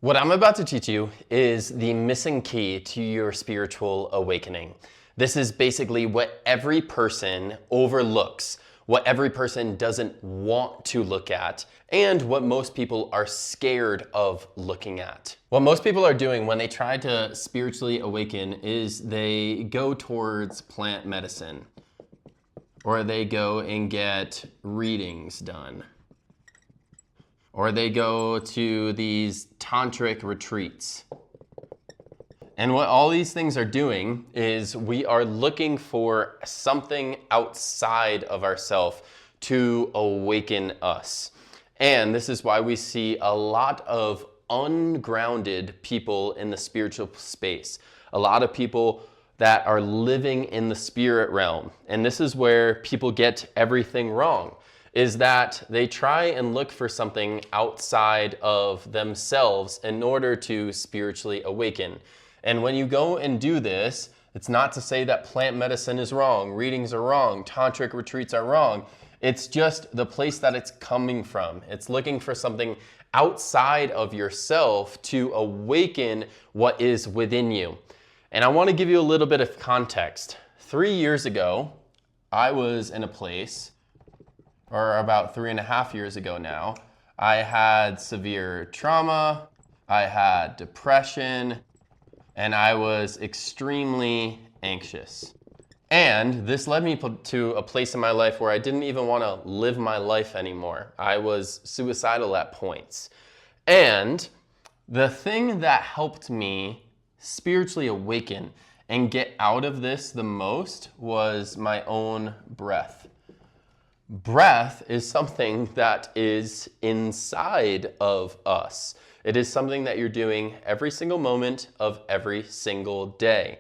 What I'm about to teach you is the missing key to your spiritual awakening. This is basically what every person overlooks, what every person doesn't want to look at, and what most people are scared of looking at. What most people are doing when they try to spiritually awaken is they go towards plant medicine, or they go and get readings done, or they go to these tantric retreats. And what all these things are doing is we are looking for something outside of ourselves to awaken us. And this is why we see a lot of ungrounded people in the spiritual space. A lot of people that are living in the spirit realm. And this is where people get everything wrong, is that they try and look for something outside of themselves in order to spiritually awaken. And when you go and do this, it's not to say that plant medicine is wrong, readings are wrong, tantric retreats are wrong. It's just the place that it's coming from. It's looking for something outside of yourself to awaken what is within you. And I want to give you a little bit of context. 3 years ago, I was in a place, or about 3.5 years ago now, I had severe trauma, I had depression, and I was extremely anxious. And this led me to a place in my life where I didn't even want to live my life anymore. I was suicidal at points. And the thing that helped me spiritually awaken and get out of this the most was my own breath. Breath is something that is inside of us. It is something that you're doing every single moment of every single day.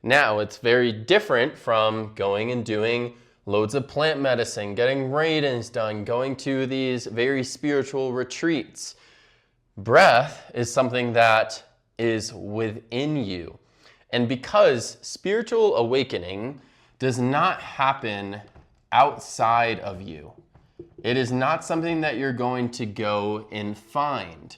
Now, it's very different from going and doing loads of plant medicine, getting readings done, going to these very spiritual retreats. Breath is something that is within you. And because spiritual awakening does not happen outside of you, it is not something that you're going to go and find.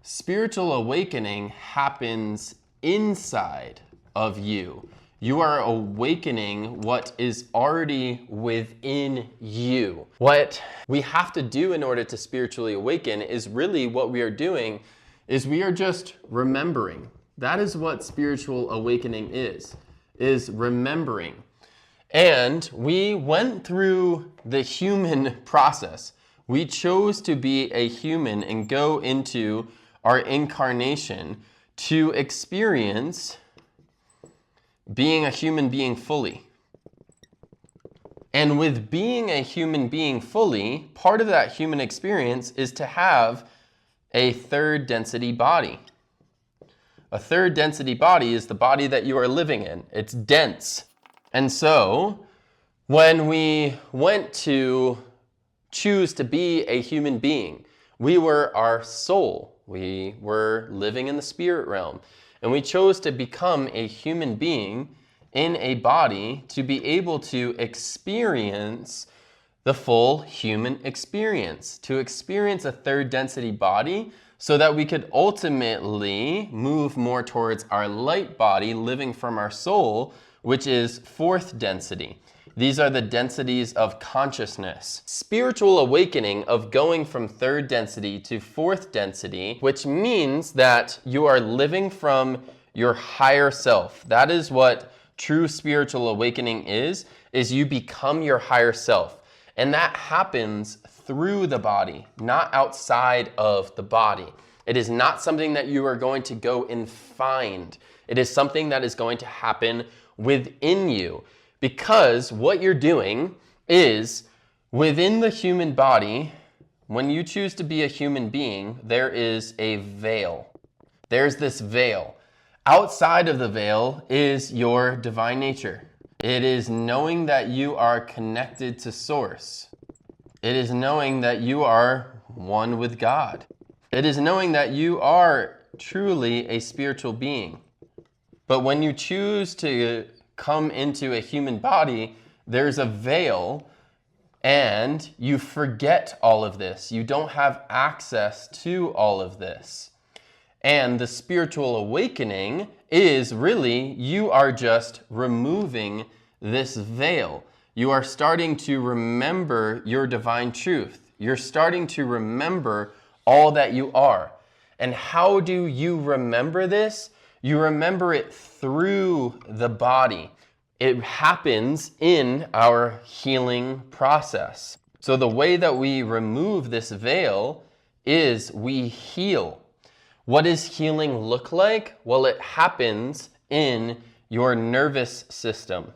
Spiritual awakening happens inside of you. You are awakening what is already within you. What we have to do in order to spiritually awaken is really what we are doing is we are just remembering. That is what spiritual awakening is remembering. And we went through the human process. We chose to be a human and go into our incarnation to experience being a human being fully. And with being a human being fully, part of that human experience is to have a third density body. A third density body is the body that you are living in. It's dense. And so, when we went to choose to be a human being, we were our soul. We were living in the spirit realm. And we chose to become a human being in a body to be able to experience the full human experience, to experience a third density body so that we could ultimately move more towards our light body living from our soul, which is fourth density. These are the densities of consciousness. Spiritual awakening of going from third density to fourth density, which means that you are living from your higher self. That is what true spiritual awakening is you become your higher self. And that happens through the body, not outside of the body. It is not something that you are going to go and find. It is something that is going to happen within you. Because what you're doing is, within the human body, when you choose to be a human being, there is a veil. There's this veil. Outside of the veil is your divine nature. It is knowing that you are connected to Source. It is knowing that you are one with God. It is knowing that you are truly a spiritual being. But when you choose to come into a human body, there's a veil, and you forget all of this. You don't have access to all of this. And the spiritual awakening is really, you are just removing this veil. You are starting to remember your divine truth. You're starting to remember all that you are. And how do you remember this? You remember it through the body. It happens in our healing process. So the way that we remove this veil is we heal. What does healing look like? Well, it happens in your nervous system.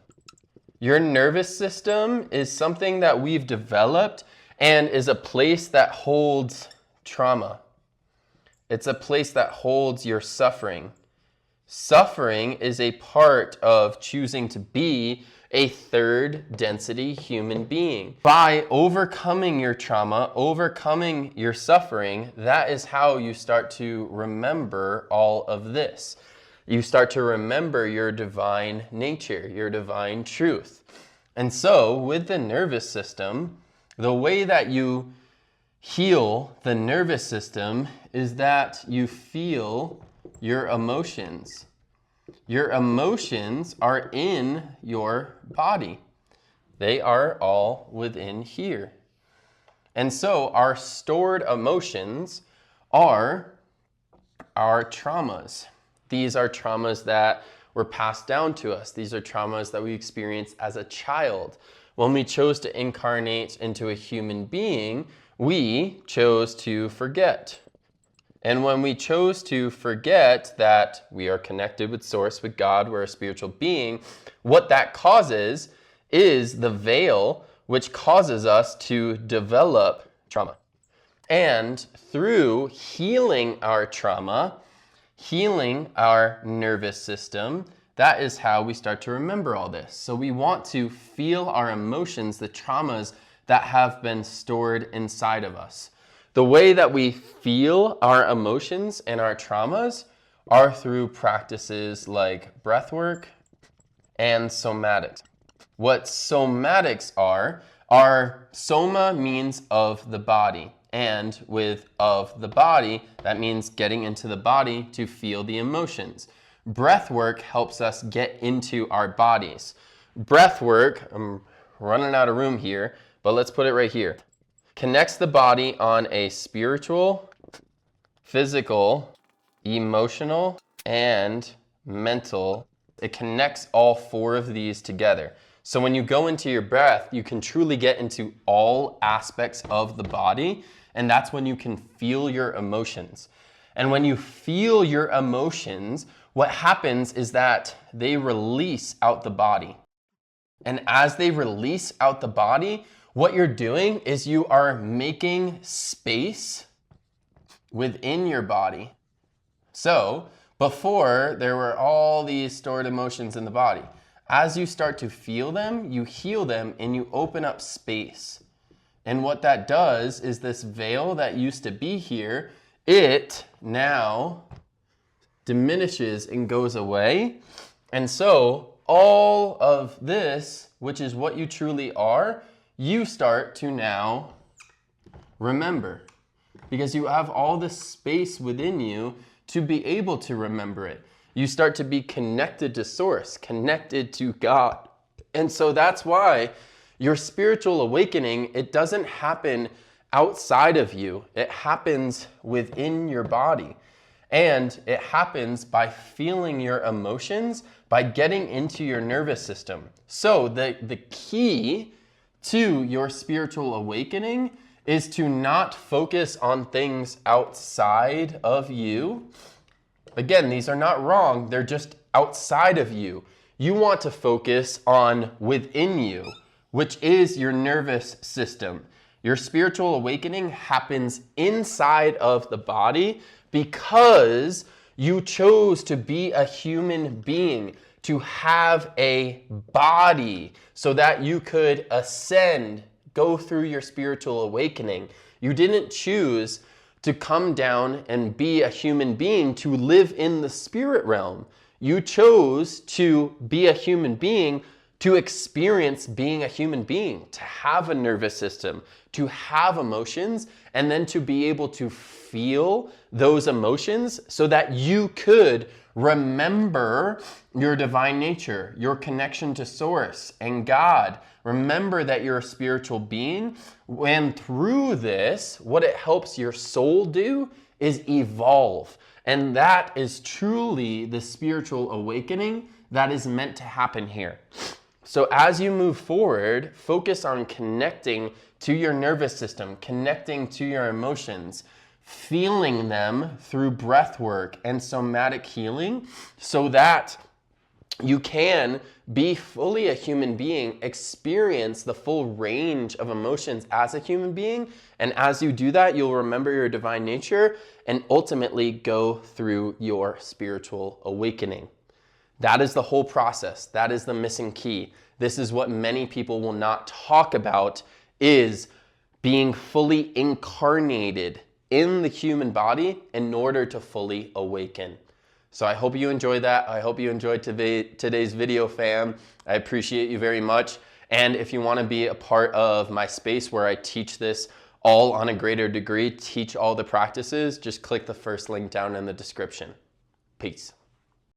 Your nervous system is something that we've developed and is a place that holds trauma. It's a place that holds your suffering. Suffering is a part of choosing to be a third density human being. By overcoming your trauma, overcoming your suffering, that is how you start to remember all of this. You start to remember your divine nature, your divine truth. And so with the nervous system, the way that you heal the nervous system is that you feel your emotions. Your emotions are in your body. They are all within here. And so our stored emotions are our traumas. These are traumas that were passed down to us. These are traumas that we experienced as a child. When we chose to incarnate into a human being, we chose to forget. And when we chose to forget that we are connected with Source, with God, we're a spiritual being, what that causes is the veil, which causes us to develop trauma. And through healing our trauma, healing our nervous system, that is how we start to remember all this. So we want to feel our emotions, the traumas that have been stored inside of us. The way that we feel our emotions and our traumas are through practices like breath work and somatics. What somatics are soma means of the body. And with of the body, that means getting into the body to feel the emotions. Breath work helps us get into our bodies. Breath work, I'm running out of room here, but let's put it right here. Connects the body on a spiritual, physical, emotional, and mental. It connects all four of these together. So when you go into your breath, you can truly get into all aspects of the body, and that's when you can feel your emotions. And when you feel your emotions, what happens is that they release out the body. And as they release out the body, what you're doing is you are making space within your body. So before, there were all these stored emotions in the body. As you start to feel them, you heal them and you open up space. And what that does is this veil that used to be here, it now diminishes and goes away. And so all of this, which is what you truly are, you start to now remember. Because you have all this space within you to be able to remember it. You start to be connected to Source, connected to God. And so that's why your spiritual awakening, it doesn't happen outside of you. It happens within your body. And it happens by feeling your emotions, by getting into your nervous system. So the key to your spiritual awakening is to not focus on things outside of you. Again, these are not wrong, they're just outside of you. You want to focus on within you, which is your nervous system. Your spiritual awakening happens inside of the body because you chose to be a human being, to have a body so that you could ascend, go through your spiritual awakening. You didn't choose to come down and be a human being to live in the spirit realm. You chose to be a human being to experience being a human being, to have a nervous system, to have emotions, and then to be able to feel those emotions so that you could remember your divine nature, your connection to Source and God. Remember that you're a spiritual being. And through this, what it helps your soul do is evolve. And that is truly the spiritual awakening that is meant to happen here. So as you move forward, focus on connecting to your nervous system, connecting to your emotions, feeling them through breath work and somatic healing so that you can be fully a human being, experience the full range of emotions as a human being. And as you do that, you'll remember your divine nature and ultimately go through your spiritual awakening. That is the whole process. That is the missing key. This is what many people will not talk about, is being fully incarnated in the human body in order to fully awaken. So I hope you enjoyed that. I hope you enjoyed today's video, fam. I appreciate you very much. And if you want to be a part of my space where I teach this all on a greater degree, teach all the practices, just click the first link down in the description. Peace.